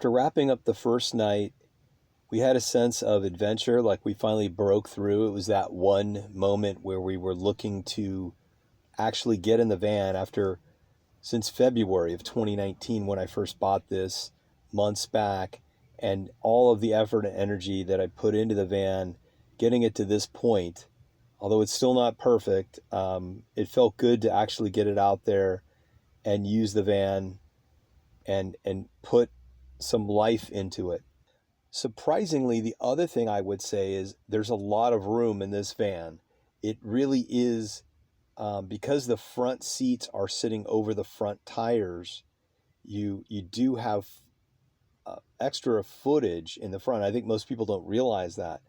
After wrapping up the first night, we had a sense of adventure, like we finally broke through. It was that one moment where we were looking to actually get in the van since February of 2019 when I first bought this, months back, and all of the effort and energy that I put into the van, getting it to this point. Although it's still not perfect, it felt good to actually get it out there and use the van and put some life into it. Surprisingly, the other thing I would say is there's a lot of room in this van. It really is, because the front seats are sitting over the front tires, you do have extra footage in the front. I think most people don't realize that.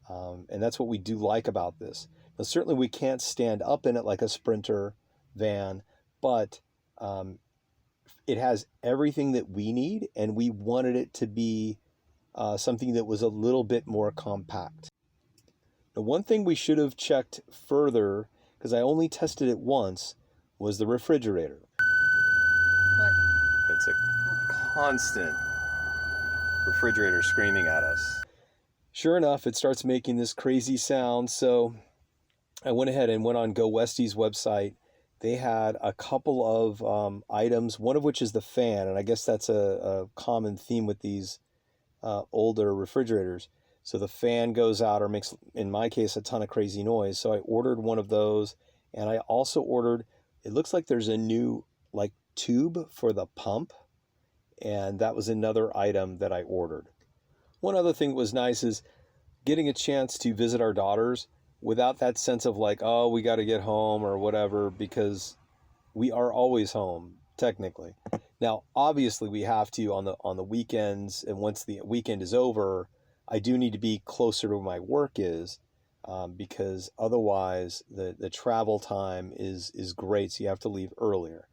And that's what we do like about this. Now, certainly we can't stand up in it like a Sprinter van, but it has everything that we need, and we wanted it to be something that was a little bit more compact. Now, one thing we should have checked further, because I only tested it once, was the refrigerator. What? It's a constant refrigerator screaming at us. Sure enough, it starts making this crazy sound, so I went ahead and went on Go Westie's website. They had a couple of items, one of which is the fan, and I guess that's a common theme with these older refrigerators. So the fan goes out or makes, in my case, a ton of crazy noise. So I ordered one of those, and I also ordered, it looks like there's a new like tube for the pump, and that was another item that I ordered. One other thing that was nice is getting a chance to visit our daughters without that sense of like, oh, we got to get home or whatever, because we are always home, technically. Now, obviously, we have to on the weekends, and once the weekend is over, I do need to be closer to where my work is, because otherwise the travel time is great, so you have to leave earlier.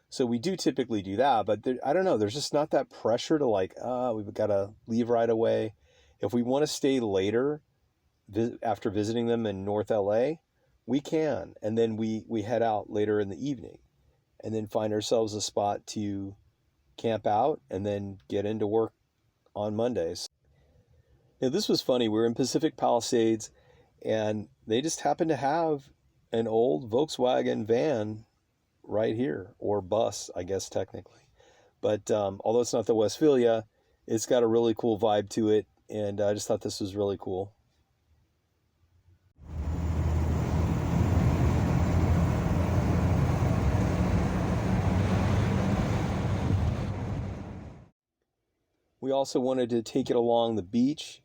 So we do typically do that, but I don't know, there's just not that pressure to like, we've got to leave right away. If we want to stay later after visiting them in North LA, we can, and then we head out later in the evening, and then find ourselves a spot to camp out and then get into work on Mondays. Now, this was funny. We were in Pacific Palisades, and they just happened to have an old Volkswagen van right here, or bus, I guess, technically. But although it's not the Westphalia, it's got a really cool vibe to it, and I just thought this was really cool. We also wanted to take it along the beach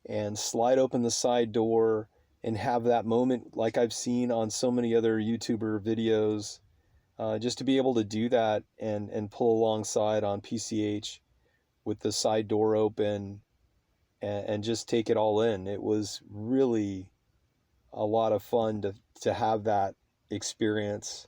and slide open the side door and have that moment like I've seen on so many other YouTuber videos, just to be able to do that and pull alongside on PCH with the side door open and just take it all in. It was really a lot of fun to have that experience.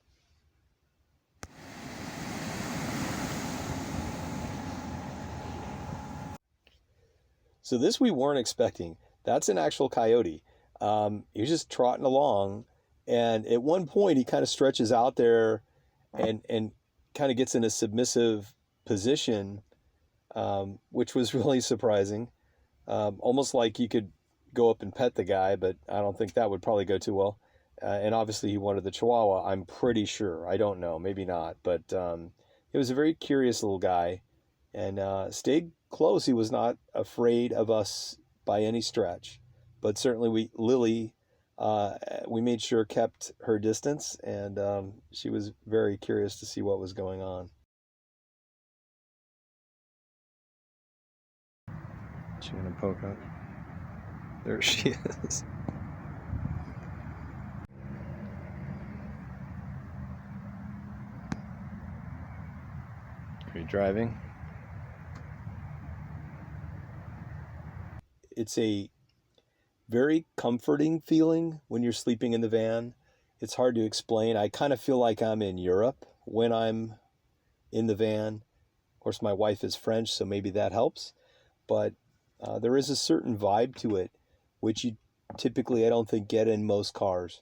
So this we weren't expecting. That's an actual coyote. He was just trotting along, and at one point he kind of stretches out there and kind of gets in a submissive position, which was really surprising. Almost like you could go up and pet the guy, but I don't think that would probably go too well. And obviously he wanted the Chihuahua, I'm pretty sure. I don't know, maybe not. But it was a very curious little guy, and stayed close. He was not afraid of us by any stretch. But certainly Lily, we made sure kept her distance, and she was very curious to see what was going on. She gonna poke up? There she is. Are you driving? It's a very comforting feeling when you're sleeping in the van. It's hard to explain. I kind of feel like I'm in Europe when I'm in the van. Of course, my wife is French, so maybe that helps. But there is a certain vibe to it, which you typically, I don't think, get in most cars.